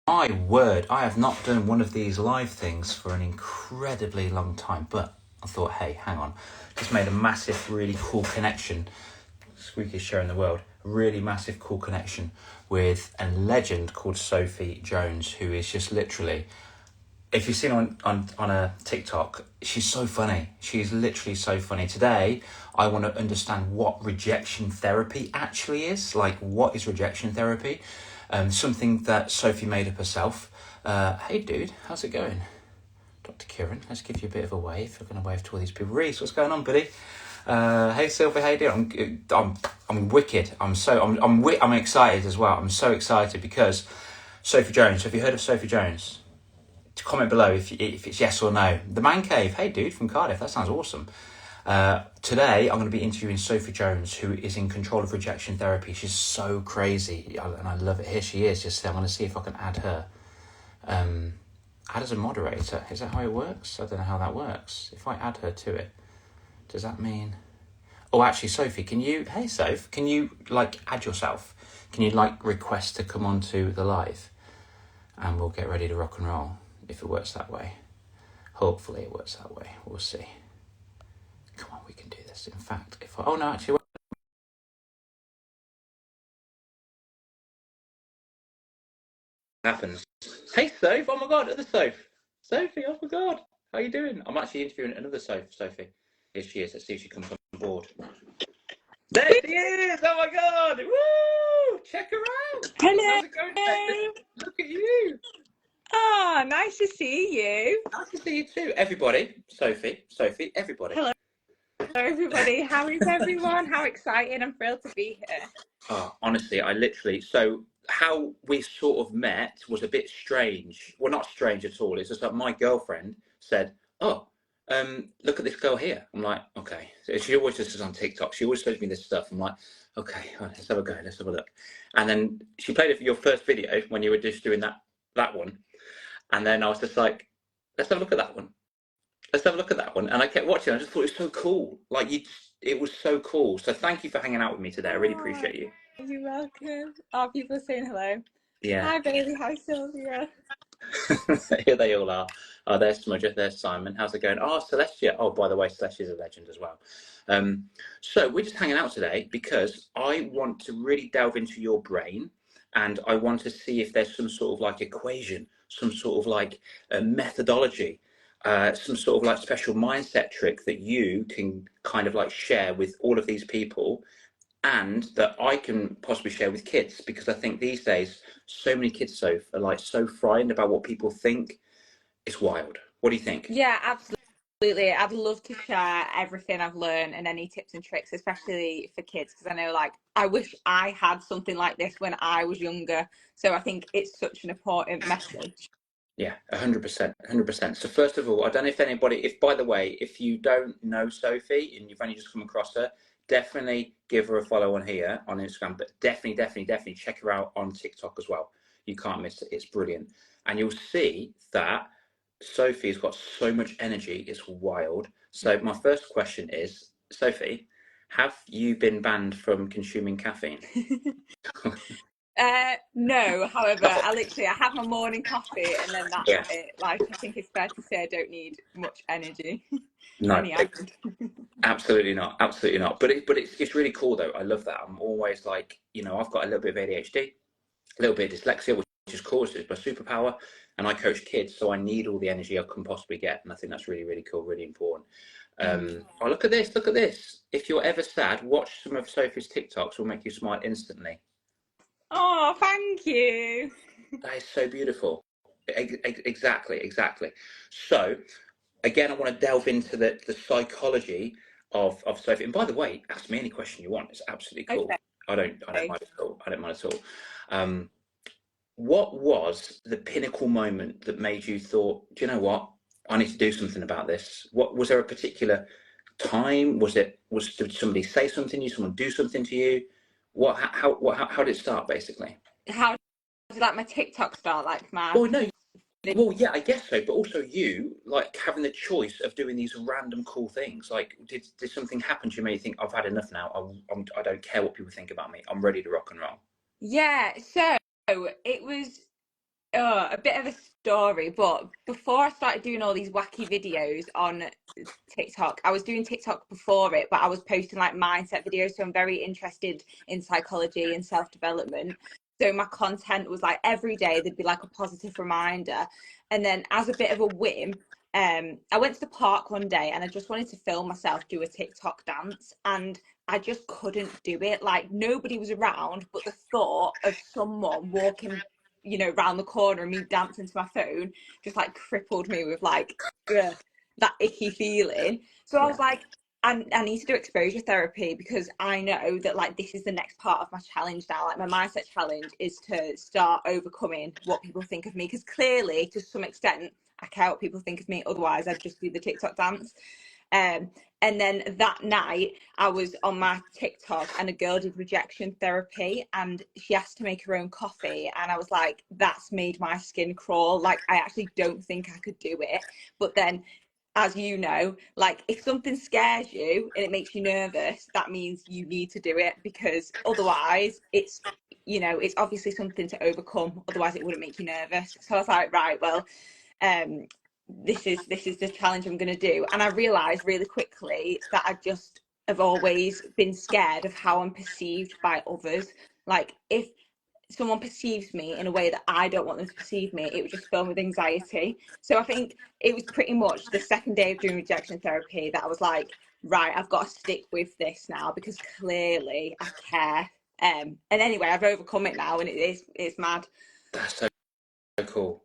My word, I have not done one of these live things for an incredibly long time, but I thought, hey, hang on. Just made a massive, really cool connection. Squeakiest show in the world. Really massive, cool connection with a legend called Sophie Jones, who is just literally, if you've seen on a TikTok, she's so funny. She's literally so funny. Today, I want to understand what rejection therapy actually is. Like, what is rejection therapy? Something that Sophie made up herself. Hey, dude, how's it going? Dr. Kieran, let's give you a bit of a wave. We're going to wave to all these people. Reese, what's going on, buddy? Hey, Sophie, how you doing? I'm wicked. I'm excited as well. I'm so excited because Sophie Jones. Have you heard of Sophie Jones? Comment below if it's yes or no. The Man Cave. Hey, dude, from Cardiff. That sounds awesome. Today, I'm going to be interviewing Sophie Jones, who is in control of rejection therapy. She's so crazy, and I love it. Here she is. Just I'm going to see if I can add her. Add as a moderator. Is that how it works? I don't know how that works. If I add her to it, does that mean? Oh, actually, Sophie, can you? Hey, Soph, can you add yourself? Can you request to come onto the live, and we'll get ready to rock and roll if it works that way. Hopefully, it works that way. We'll see. Come on, we can do this. In fact, if I... Oh, no, actually... happens. Hey, Soph. Oh, my God, other Soph. Sophie, oh, my God. How you doing? I'm actually interviewing another Sophie. Here she is. Let's see if she comes on board. There she is. Oh, my God. Woo! Check her out. Hello. How's it going today? Look at you. Oh, nice to see you. Nice to see you too. Everybody. Sophie, everybody. Hello, everybody. How is everyone? How exciting. I'm thrilled to be here. Oh, honestly, so how we sort of met was a bit strange. Well, not strange at all. It's just that my girlfriend said, oh, look at this girl here. I'm like, okay. So she always just is on TikTok. She always shows me this stuff. I'm like, okay, let's have a go. Let's have a look. And then she played it for your first video when you were just doing that one. And then I was just like, let's have a look at that one. Let's have a look at that one. And I kept watching. I just thought it was so cool. It was so cool. So thank you for hanging out with me today. I really appreciate you. You're welcome. Oh, people are saying hello. Yeah. Hi, baby. Hi, Sylvia. Here they all are. Oh, there's Smudger. There's Simon. How's it going? Oh, Celestia. Oh, by the way, Celestia's a legend as well. So we're just hanging out today because I want to really delve into your brain, and I want to see if there's some sort of equation, some sort of a methodology, some sort of special mindset trick that you can kind of share with all of these people, and that I can possibly share with kids, because I think these days so many kids are so frightened about what people think. It's wild. What do you think? Yeah, absolutely. I'd love to share everything I've learned and any tips and tricks, especially for kids, because I know I wish I had something like this when I was younger. So I think it's such an important message. Yeah, 100%, 100%. So first of all, I don't know if by the way, if you don't know Sophie and you've only just come across her, definitely give her a follow on here on Instagram, but definitely check her out on TikTok as well. You can't miss it. It's brilliant. And you'll see that Sophie's got so much energy. It's wild. So my first question is, Sophie, have you been banned from consuming caffeine? No, however, I have my morning coffee and then that's it. I think it's fair to say I don't need much energy. No, absolutely not. But it's really cool though. I love that. I'm always I've got a little bit of ADHD, a little bit of dyslexia, which is cool. It's my superpower, and I coach kids, so I need all the energy I can possibly get, and I think that's really, really cool, really important. Oh, look at this! If you're ever sad, watch some of Sophie's TikToks. Will make you smile instantly. Oh, thank you. That is so beautiful. Exactly. So, again, I want to delve into the psychology of Sophie. And by the way, ask me any question you want. It's absolutely cool. Okay. I don't mind at all. I don't mind at all. What was the pinnacle moment that made you thought, do you know what? I need to do something about this. What was there a particular time? Did somebody say something to you? Someone do something to you? How did it start, basically? How did my TikTok start? Well, yeah, I guess so. But also you having the choice of doing these random cool things. Did something happen to you? Made you think, I've had enough now. I don't care what people think about me. I'm ready to rock and roll. Yeah. So it was a bit of a story, but before I started doing all these wacky videos on TikTok, I was doing TikTok before it, but I was posting like mindset videos. So I'm very interested in psychology and self-development. So my content was like every day there'd be like a positive reminder. And then as a bit of a whim, I went to the park one day and I just wanted to film myself do a TikTok dance, and I just couldn't do it. Like nobody was around, but the thought of someone walking, round the corner and me dancing to my phone just like crippled me with like ugh, that icky feeling. So I was Yeah. like, I need to do exposure therapy, because I know that like this is the next part of my challenge now. Like my mindset challenge is to start overcoming what people think of me, because clearly to some extent I care what people think of me, otherwise I'd just do the TikTok dance. Um, and then that night, I was on my TikTok and a girl did rejection therapy and she asked to make her own coffee. And I was like, that's made my skin crawl. Like, I actually don't think I could do it. But then, as you know, like if something scares you and it makes you nervous, that means you need to do it, because otherwise it's obviously something to overcome. Otherwise, it wouldn't make you nervous. So I was like, right, well, um this is the challenge I'm going to do. And I realized really quickly that I just have always been scared of how I'm perceived by others. Like if someone perceives me in a way that I don't want them to perceive me, it would just fill me with anxiety. So I think it was pretty much the second day of doing rejection therapy that I was like, right, I've got to stick with this now, because clearly I care. And anyway, I've overcome it now, and it's mad. That's so cool.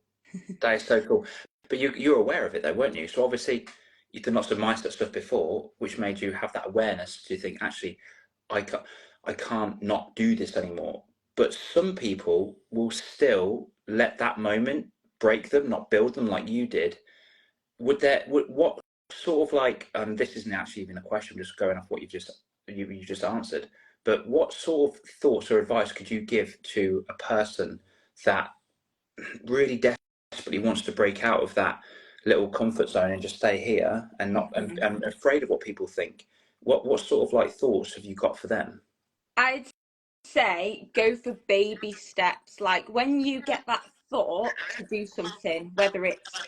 That is so cool. But you're aware of it though, weren't you? So obviously you've done lots of mindset stuff before, which made you have that awareness to think, actually, I can't not do this anymore. But some people will still let that moment break them, not build them like you did. What sort of like, this isn't actually even a question, I'm just going off what you just answered, but what sort of thoughts or advice could you give to a person that really desperately wants to break out of that little comfort zone and just stay here and not and afraid of what people think? What sort of like thoughts have you got for them? I'd say go for baby steps. Like when you get that thought to do something, whether it's,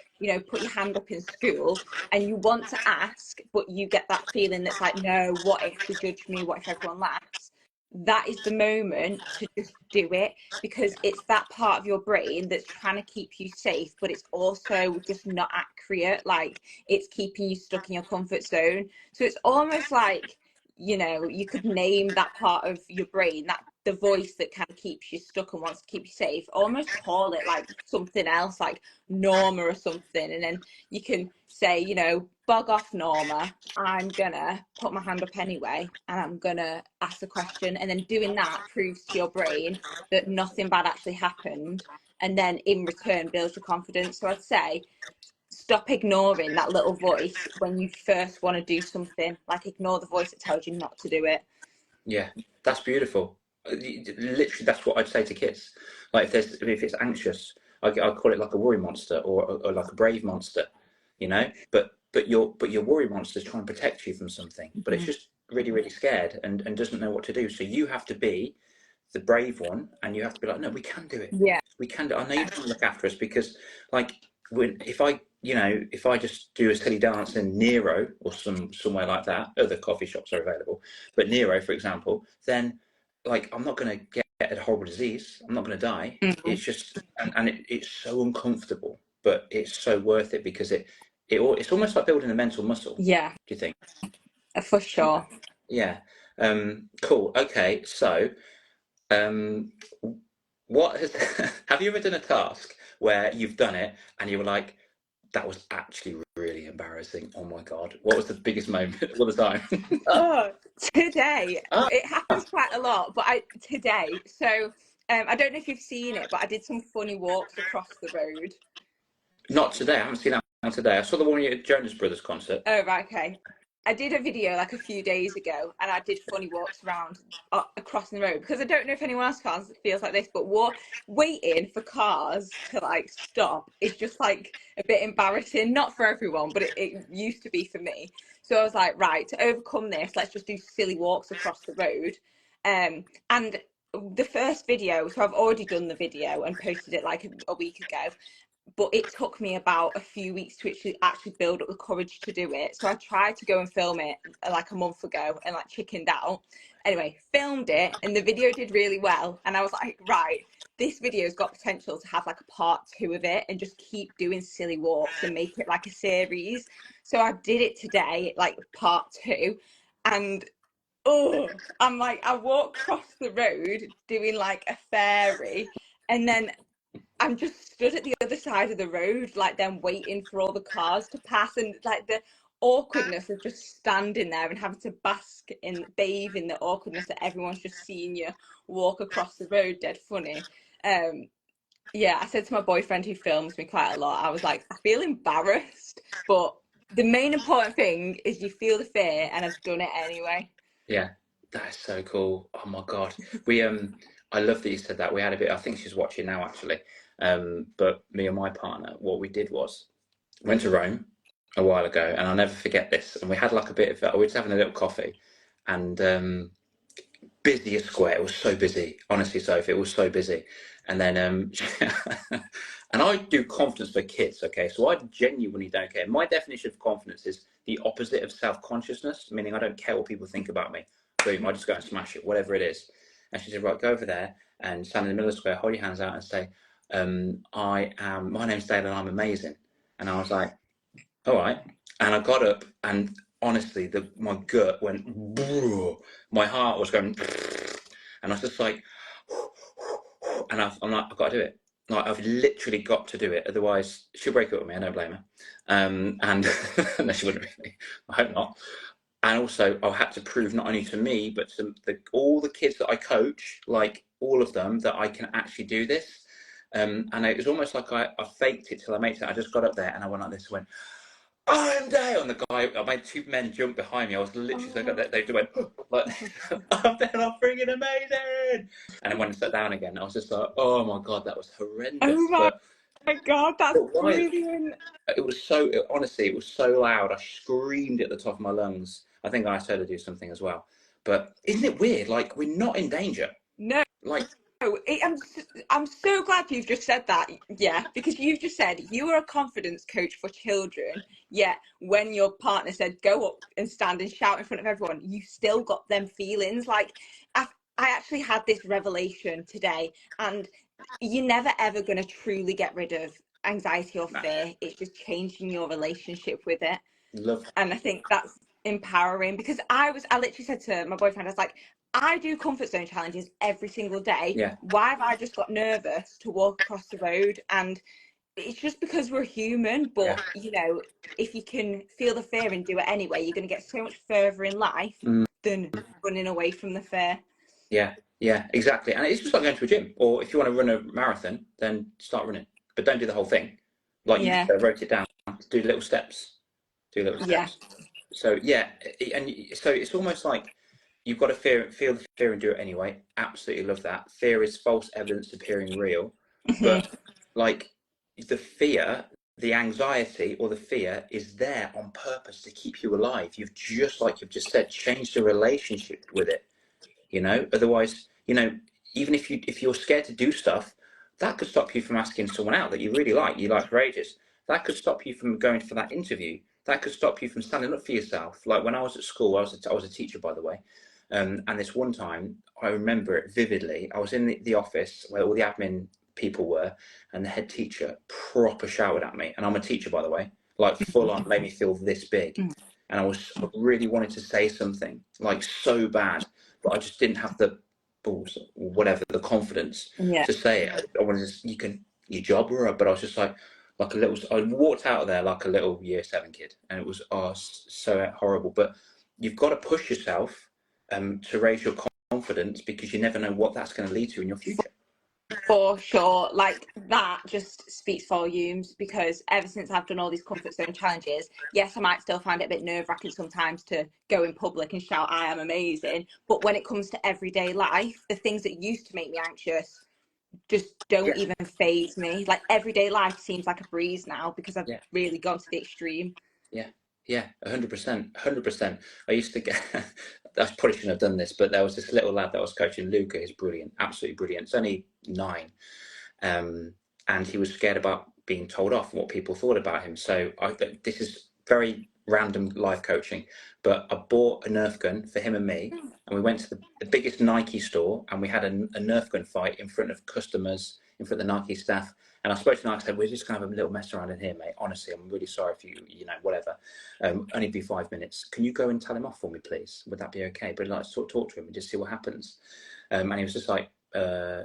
put your hand up in school and you want to ask, but you get that feeling that's like, no, what if they judge me? What if everyone laughs? That is the moment to just do it, because it's that part of your brain that's trying to keep you safe, but it's also just not accurate. Like it's keeping you stuck in your comfort zone. So it's almost like, you could name that part of your brain, that the voice that kind of keeps you stuck and wants to keep you safe, almost call it like something else, like Norma or something. And then you can say, bug off, Norma. I'm gonna put my hand up anyway and I'm gonna ask the question. And then doing that proves to your brain that nothing bad actually happened. And then in return builds your confidence. So I'd say stop ignoring that little voice when you first want to do something. Like ignore the voice that tells you not to do it. Yeah, that's beautiful. Literally, that's what I'd say to kids. Like if it's anxious, I call it like a worry monster or like a brave monster, you know. But your worry monster is trying to protect you from something, but it's Mm-hmm. just really really scared and doesn't know what to do. So you have to be the brave one, and you have to be like, no, we can do it. Yeah. We can do. I know you can look after us, because like if I just do a silly dance in Nero or somewhere like that, other coffee shops are available, but Nero, for example, then like I'm not going to get a horrible disease. I'm not going to die. Mm-hmm. It's just it's so uncomfortable, but it's so worth it, because it's almost like building a mental muscle. Yeah, Do you think? for sure. Yeah. Cool. Okay. So, um, what has have you ever done a task where you've done it and you were like, that was actually really embarrassing. Oh my God. What was the biggest moment all the time? Oh, today Ah, it happens quite a lot, but today. So I don't know if you've seen it, but I did some funny walks across the road. not today. I haven't seen that one today. I saw the one at Jonas Brothers concert. Oh, right, okay. I did a video like a few days ago, and I did funny walks around across the road, because I don't know if anyone else feels like this, but waiting for cars to like stop is just like a bit embarrassing. Not for everyone, but it used to be for me. So I was like, right, to overcome this, let's just do silly walks across the road. And the first video, so I've already done the video and posted it like a week ago, but it took me about a few weeks to actually build up the courage to do it. So I tried to go and film it like a month ago and like chickened out. Anyway, filmed it and the video did really well. And I was like, right, this video's got potential to have like a part 2 of it and just keep doing silly walks and make it like a series. So I did it today, like part 2. And I'm like, I walk across the road doing like a fairy, and then I'm just stood at the other side of the road, like then waiting for all the cars to pass, and like the awkwardness of just standing there and having to bathe in the awkwardness that everyone's just seeing you walk across the road, dead funny. Yeah, I said to my boyfriend who films me quite a lot, I was like, I feel embarrassed, but the main important thing is you feel the fear, and I've done it anyway. Yeah, that's so cool. Oh my God. I love that you said that. We had a bit, I think she's watching now actually. But me and my partner, what we did was went to Rome a while ago, and I'll never forget this. And we had like a bit of, we were just having a little coffee, and busy as square. It was so busy, honestly, Sophie, it was so busy. And then, and I do confidence for kids, okay? So I genuinely don't care. My definition of confidence is the opposite of self-consciousness, meaning I don't care what people think about me. Boom, I just go and smash it, whatever it is. And she said, right, go over there and stand in the middle of the square, hold your hands out and say, my name's Dale and I'm amazing. And I was like, all right. And I got up and honestly, my gut went, my heart was going, and I was just like, and I'm like, I've got to do it. Like, I've literally got to do it. Otherwise, she'll break up with me. I don't blame her. And no, she wouldn't really. I hope not. And also, I had to prove not only to me, but to all the kids that I coach, like all of them, that I can actually do this. And it was almost like I faked it till I made it. I just got up there and I went like this, went, I'm Dale, and the guy, I made 2 men jump behind me. I was literally so good that they went like, I'm Dale, I'm freaking amazing. And then when I sat down again, I was just like, oh my God, that was horrendous. Oh my God, that's brilliant. It was so, honestly, it was so loud. I screamed at the top of my lungs. I think I heard her do something as well. But isn't it weird? Like, we're not in danger. No. Like, I'm so glad you've just said that. Yeah, because you've just said you were a confidence coach for children, yet when your partner said go up and stand and shout in front of everyone, you still got them feelings. Like, I actually had this revelation today, and you're never ever going to truly get rid of anxiety or fear. It's just changing your relationship with it. And I think that's empowering, because I literally said to my boyfriend, I was like, I do comfort zone challenges every single day. Yeah. Why have I just got nervous to walk across the road? And it's just because we're human. But, you know, if you can feel the fear and do it anyway, you're going to get so much further in life than running away from the fear. Yeah, exactly. And it's just like going to a gym, or if you want to run a marathon, then start running, but don't do the whole thing. Like, you wrote it down, do little steps. So yeah, and so it's almost like you've got to feel the fear and do it anyway. Absolutely love that. Fear is false evidence appearing real. But like, the fear, the anxiety or the fear is there on purpose to keep you alive. You've just said, changed your relationship with it. You know, otherwise, you know, even if you're scared to do stuff, that could stop you from asking someone out that you really like, for ages. That could stop you from going for that interview. That could stop you from standing up for yourself. Like, when I was at school, I was a teacher, by the way. And this one time, I remember it vividly. I was in the office where all the admin people were, and the head teacher proper shouted at me. And I'm a teacher, by the way, like full on, made me feel this big. And I really wanted to say something, like, so bad, but I just didn't have the balls, or whatever, the confidence to say it. I wanted to, your job, but I was just like a little, I walked out of there like a little year 7 kid, and it was so horrible. But you've got to push yourself to raise your confidence, because you never know what that's going to lead to in your future. For sure. Like, that just speaks volumes, because ever since I've done all these comfort zone challenges, yes, I might still find it a bit nerve-wracking sometimes to go in public and shout I am amazing, but when it comes to everyday life, the things that used to make me anxious just don't even faze me. Like, everyday life seems like a breeze now, because I've really gone to the extreme. Yeah, 100%. I used to get probably shouldn't have done this, but there was this little lad that I was coaching. Luca is brilliant, absolutely brilliant. It's only 9, and he was scared about being told off and what people thought about him. So this is very random life coaching, but I bought a Nerf gun for him and me, and we went to the biggest Nike store, and we had a Nerf gun fight in front of customers, in front of the Nike staff. And I spoke to Nike and said, we're just going to have a little mess around in here, mate. Honestly, I'm really sorry if you know, whatever. Only be 5 minutes. Can you go and tell him off for me, please? Would that be okay? But like, talk to him and just see what happens. And he was just like,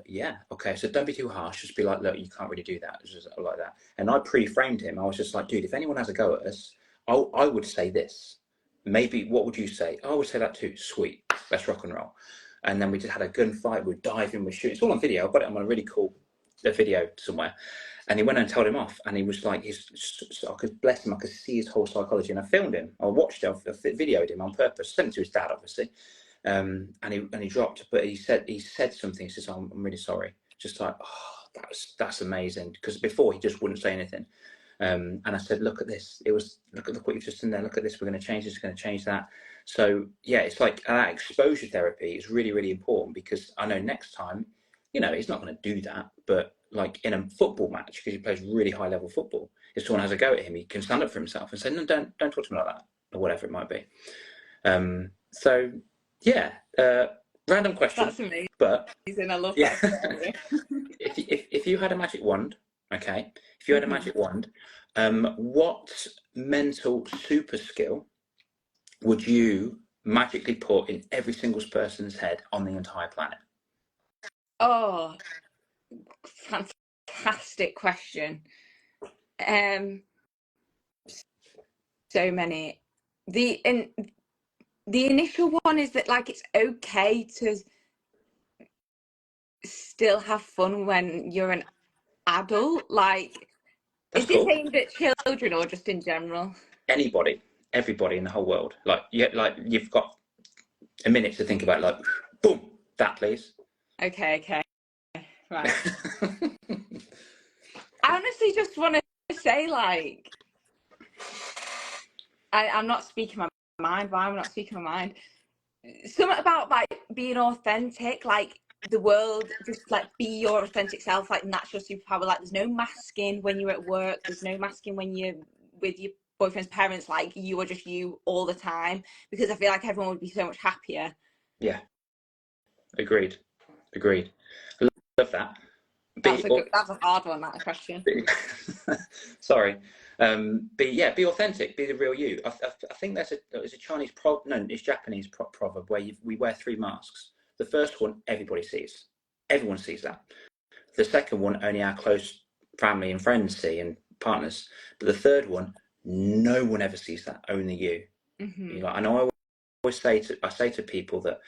yeah, okay. So don't be too harsh. Just be like, look, you can't really do that. It's just like that. And I pre-framed him. I was just like, dude, if anyone has a go at us, I would say this. Maybe, what would you say? I would say that too. Sweet. Let's rock and roll. And then we just had a gunfight. We're diving, we're shooting. It's all on video. I've got it on a really cool video somewhere. And he went and told him off. And he was like, I could bless him. I could see his whole psychology. And I filmed him. I watched it. I videoed him on purpose. Sent it to his dad, obviously. And he dropped, but he said something. He says, oh, I'm really sorry. Just like, oh, that's amazing. Because before he just wouldn't say anything. And I said, look at this. It was, look what you've just done there. Look at this. We're going to change this. We're going to change that. So yeah, it's like that exposure therapy is really, really important, because I know next time, you know, he's not going to do that. But like in a football match, because he plays really high level football, if someone has a go at him, he can stand up for himself and say, no, don't talk to me like that, or whatever it might be. So yeah, random question. That's amazing. But I love yeah. that. if you had a magic wand, okay, if you had a magic wand, what mental super skill would you magically put in every single person's head on the entire planet? Oh, fantastic question. So many. The initial one is that, like, it's okay to still have fun when you're an adult. Like, That's is this cool. aimed at children or just in general? Anybody, everybody in the whole world. Like, you've got a minute to think about, like, boom, that please. Okay, right. I honestly just want to say, like, I'm not speaking my mind. Why am I not speaking my mind? Something about, like, being authentic, like, the world, just like be your authentic self, like, and that's your superpower. Like, there's no masking when you're at work, there's no masking when you're with your boyfriend's parents. Like, you are just you all the time, because I feel like everyone would be so much happier. Yeah, agreed. I love that. That's a hard one, that question. Sorry. Be authentic, be the real you. I think there's a Chinese it's Japanese proverb where we wear 3 masks. The first one, everybody sees. Everyone sees that. The second one, only our close family and friends see, and partners. But the third one, no one ever sees that, only you. Mm-hmm. I know I always say to people that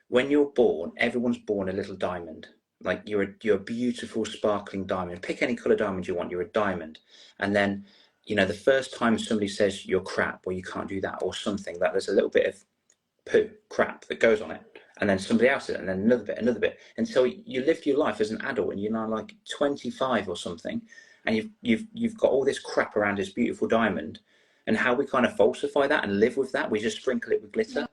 when you're born, everyone's born a little diamond. Like, you're a beautiful, sparkling diamond. Pick any colour diamond you want, you're a diamond. And then, you know, the first time somebody says you're crap, or you can't do that, or something, that there's a little bit of poo, crap that goes on it. And then somebody else did it, and then another bit. Until you lived your life as an adult, and you're now like 25 or something, and you've got all this crap around this beautiful diamond. And how we kind of falsify that and live with that, we just sprinkle it with glitter.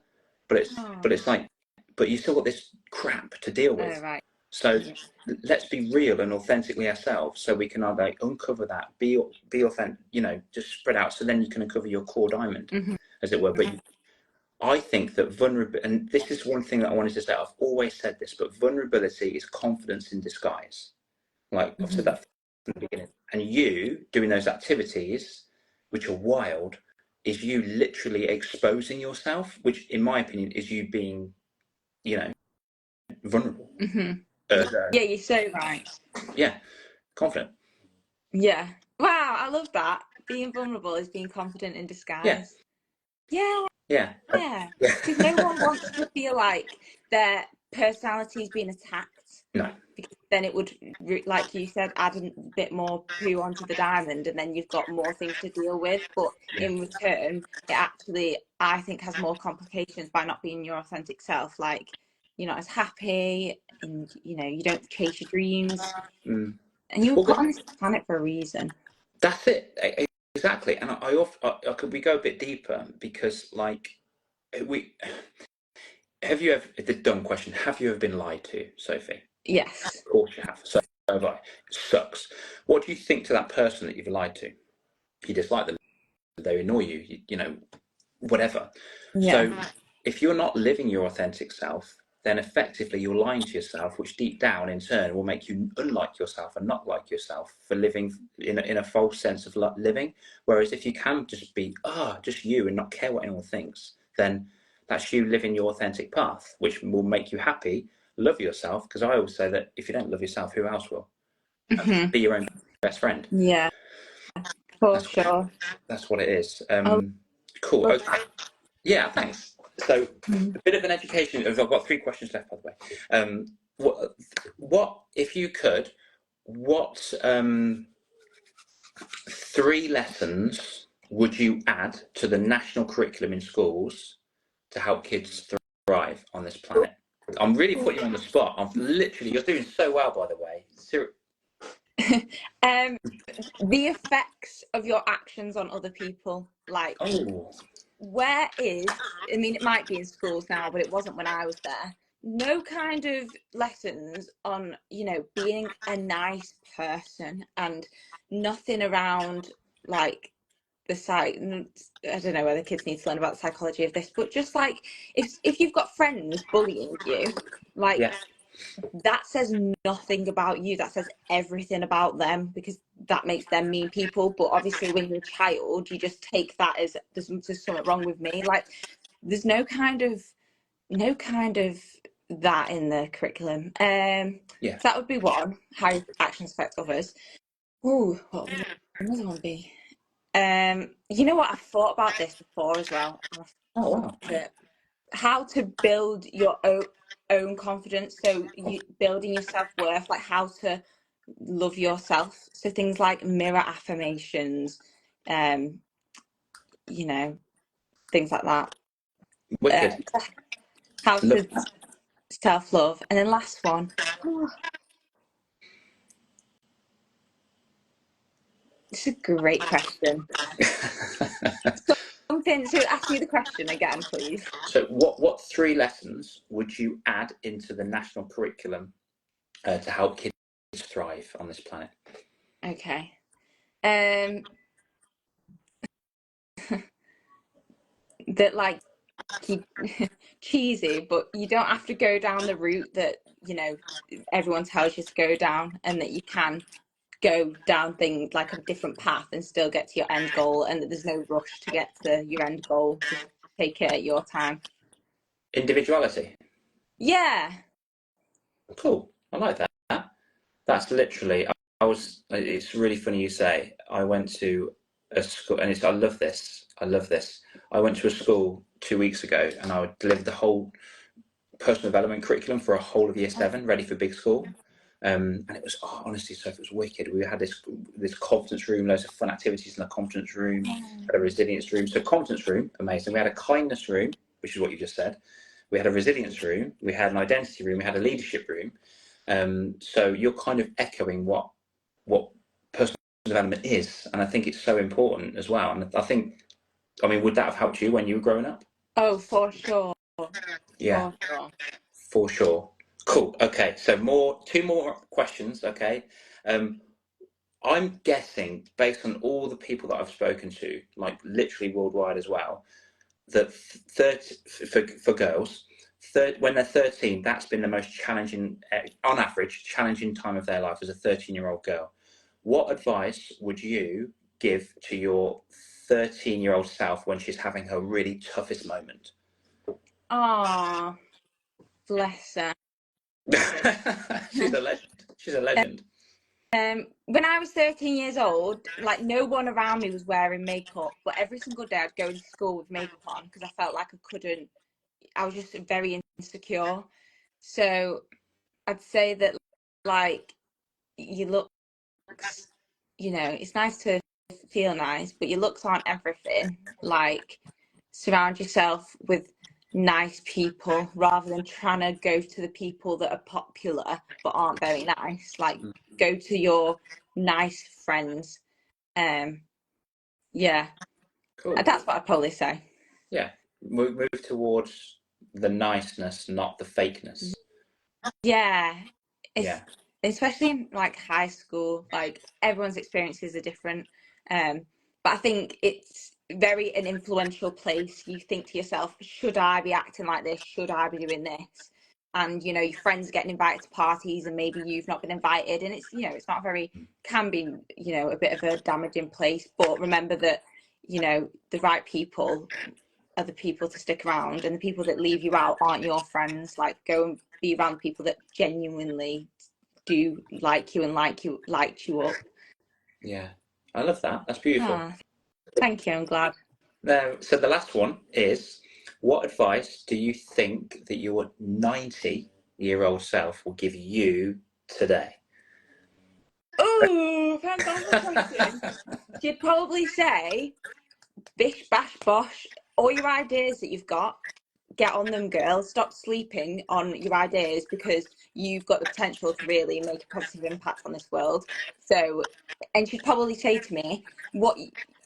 But it's like, but you still got this crap to deal with. Oh, right. So let's be real and authentically ourselves, so we can either uncover that, be authentic, you know, just spread out, so then you can uncover your core diamond, as it were. But I think that vulnerability, and this is one thing that I wanted to say, I've always said this, but vulnerability is confidence in disguise. Like, I've said that from the beginning. And you doing those activities, which are wild, is you literally exposing yourself, which in my opinion is you being, you know, vulnerable. Yeah, you're so right. Yeah, confident. Yeah. Wow, I love that. Being vulnerable is being confident in disguise. Yeah. Because no one wants to feel like their personality is being attacked. No. Because then it would, like you said, add a bit more poo onto the diamond, and then you've got more things to deal with. But in return, it actually, I think, has more complications by not being your authentic self. Like, you're not as happy, and, you know, you don't chase your dreams. And you were put on this planet for a reason. That's it. Exactly. And I could we go a bit deeper, because, like, have you ever, the dumb question, have you ever been lied to, Sophie? Yes. Of course you have. So have I. It sucks. What do you think to that person that you've lied to? You dislike them, they annoy you, you know, whatever. Yeah. So if you're not living your authentic self, then effectively you're lying to yourself, which deep down in turn will make you unlike yourself and not like yourself for living in a false sense of living. Whereas if you can just be, just you and not care what anyone thinks, then that's you living your authentic path, which will make you happy, love yourself. Because I always say that if you don't love yourself, who else will? Mm-hmm. Be your own best friend. Yeah, for That's sure. that's what it is. I Cool. love Okay. Yeah, thanks. So, that. a bit of an education. I've got 3 questions left, by the way. What if you could? What 3 lessons would you add to the national curriculum in schools to help kids thrive on this planet? I'm really putting you on the spot. You're doing so well, by the way. um, the effects of your actions on other people, like Oh, where is, I mean, it might be in schools now, but it wasn't when I was there. No kind of lessons on, you know, being a nice person, and nothing around like the site. I don't know whether kids need to learn about the psychology of this, but just like if you've got friends bullying you, like yeah. that says nothing about you. That says everything about them, because that makes them mean people. But obviously when you're a child, you just take that as there's something wrong with me. Like there's no kind of that in the curriculum. Yeah. So that would be one, how actions affect others. Ooh, what would another one be? You know what, I've thought about this before as well. Oh, wow. How to build your own confidence, so you building your self-worth, like how to love yourself, so things like mirror affirmations, um you know, things like that, uh, Wicked. how Love to self-love. And then last one, it's a great question. that. Something, so ask me the question again, please. So, what 3 lessons would you add into the national curriculum to help kids thrive on this planet? Okay. um that, like, keep cheesy, but you don't have to go down the route that, you know, everyone tells you to go down, and that you can go down things like a different path and still get to your end goal, and that there's no rush to get to your end goal. Just take it at your time. Individuality. Yeah. Cool. I like that. That's literally. I was. It's really funny you say. I went to a school, and I love this. I love this. I went to a school 2 weeks ago, and I delivered the whole personal development curriculum for a whole of year 7, ready for big school. And it was honestly, so it was wicked. We had this confidence room, loads of fun activities in the confidence room, had a resilience room. So confidence room, amazing. We had a kindness room, which is what you just said. We had a resilience room. We had an identity room. We had a leadership room. So you're kind of echoing what personal development is, and I think it's so important as well. And I think, I mean, would that have helped you when you were growing up? Oh, for sure. Yeah. For sure. For sure. Cool. Okay. So 2 more questions. Okay. Um, I'm guessing, based on all the people that I've spoken to, like literally worldwide as well, that for girls, when they're 13, that's been the most challenging, on average, challenging time of their life as a 13-year-old girl. What advice would you give to your 13-year-old self when she's having her really toughest moment? Ah, bless her. She's a legend. She's a legend. When I was 13 years old, like no one around me was wearing makeup, but every single day I'd go into school with makeup on because I felt like I couldn't, I was just very insecure. So I'd say that, like, your looks, you know, it's nice to feel nice, but your looks aren't everything. Like, surround yourself with nice people rather than trying to go to the people that are popular but aren't very nice. Like, go to your nice friends. Yeah, Cool. that's what I'd probably say. Yeah. Move towards the niceness, not the fakeness. Yeah, it's Yeah. especially in like high school, like everyone's experiences are different. Um, but I think it's very an influential place. You think to yourself, should I be acting like this? Should I be doing this? And you know, your friends are getting invited to parties and maybe you've not been invited, and it's, you know, it's not very, can be, you know, a bit of a damaging place. But remember that, you know, the right people are the people to stick around, and the people that leave you out aren't your friends. Like, go and be around people that genuinely do like you and liked you up. Yeah. I love that. That's beautiful. Ah, thank you. I'm glad. Now, so the last one is, what advice do you think that your 90-year-old self will give you today? Oh, fantastic question. She'd probably say, bish bash bosh, all your ideas that you've got, get on them, girl. Stop sleeping on your ideas, because you've got the potential to really make a positive impact on this world. So, and she'd probably say to me, what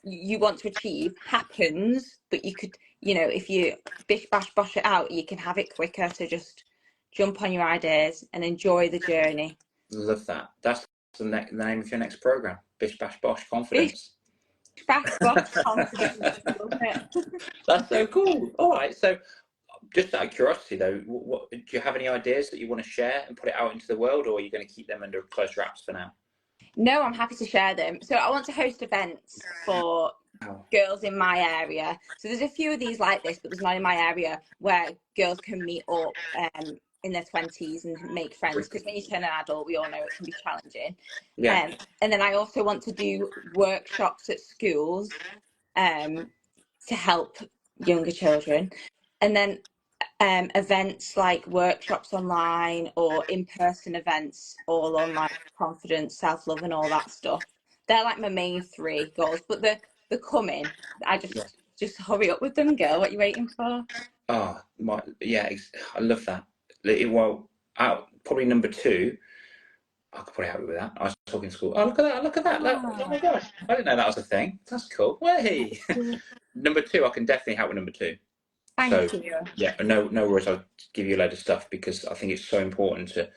you want to achieve happens, but you could, you know, if you bish bash bosh it out, you can have it quicker. So just jump on your ideas and enjoy the journey. Love that. That's the name of your next program. Bish Bash Bosh Bish Confidence. bash bosh confidence. Love it. That's so cool. All right. So, just out of curiosity, though, do you have any ideas that you want to share and put it out into the world, or are you going to keep them under close wraps for now? No, I'm happy to share them. So I want to host events for Wow. girls in my area. So there's a few of these like this, but there's not in my area, where girls can meet up in their 20s and make friends. Because when you turn an adult, we all know it can be challenging. Yeah. And then I also want to do workshops at schools to help younger children. And then events like workshops online or in-person events, all on like confidence, self-love and all that stuff. They're like my main three goals, but the coming, I Yeah. just hurry up with them, girl. What are you waiting for? Oh, yeah, I love that. Well, out probably number two. I could probably help you with that. I was talking to school. Oh, look at that! Look at that! Look, oh my gosh! I didn't know that was a thing. That's cool. Hey, number two. I can definitely help with number two. So Thank you. yeah, no worries. I'll give you a load of stuff because I think it's so important to,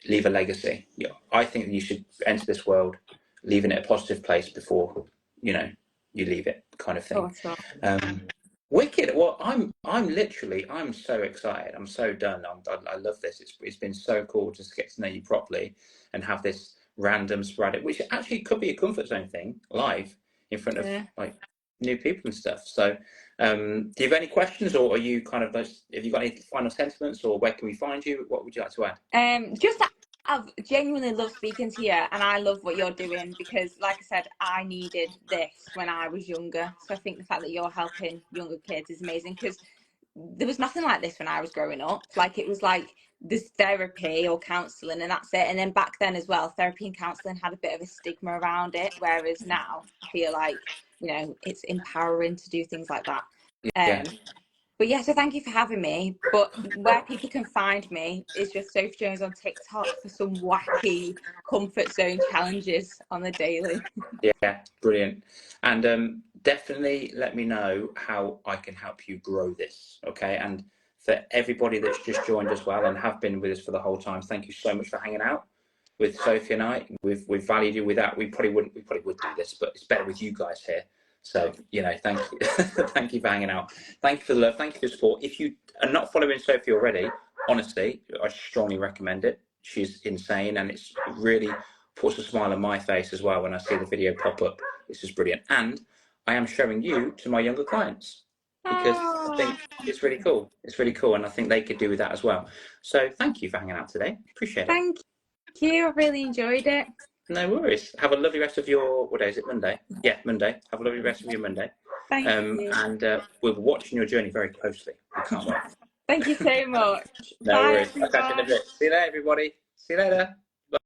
leave a legacy. Yeah, I think you should enter this world leaving it a positive place before you leave it, kind of thing. Oh, sure. Wicked. Well, I'm so excited. I'm so done. I love this. It's been so cool just to get to know you properly and have this random sporadic, which actually could be a comfort zone thing, live in front of Yeah. like new people and stuff. So, do you have any questions, or are you kind of have you got any final sentiments, or where can we find you? What would you like to add? Just I've genuinely loved speaking to you, and I love what you're doing, because, like I said, I needed this when I was younger. So I think the fact that you're helping younger kids is amazing, because there was nothing like this when I was growing up. Like, it was like this therapy or counselling and that's it. And then back then as well, therapy and counselling had a bit of a stigma around it, whereas now I feel like, you know, it's empowering to do things like that. Yeah. But yeah, so thank you for having me. But where people can find me is just Sophie Jones on TikTok for some wacky comfort zone challenges on the daily. Yeah, brilliant. And definitely let me know how I can help you grow this. Okay. And for everybody that's just joined as well and have been with us for the whole time, thank you so much for hanging out with Sophie and I. We've valued you. Without, we probably would do this, but it's better with you guys here. So, thank you. Thank you for hanging out. Thank you for the love. Thank you for the support. If you are not following Sophie already, honestly, I strongly recommend it. She's insane, and it's really puts a smile on my face as well when I see the video pop up. This is brilliant. And I am showing you to my younger clients because I think it's really cool. It's really cool, and I think they could do with that as well. So thank you for hanging out today. Appreciate it. Thank you. I really enjoyed it. No worries. Have a lovely rest of your, what day is it, Monday? Yeah, Monday. Have a lovely rest of your Monday. Thank you. And we'll be watching your journey very closely. We can't wait. Thank you so much. No Bye, worries. I'll catch you in a everyone. bit. See you later, everybody. See you later.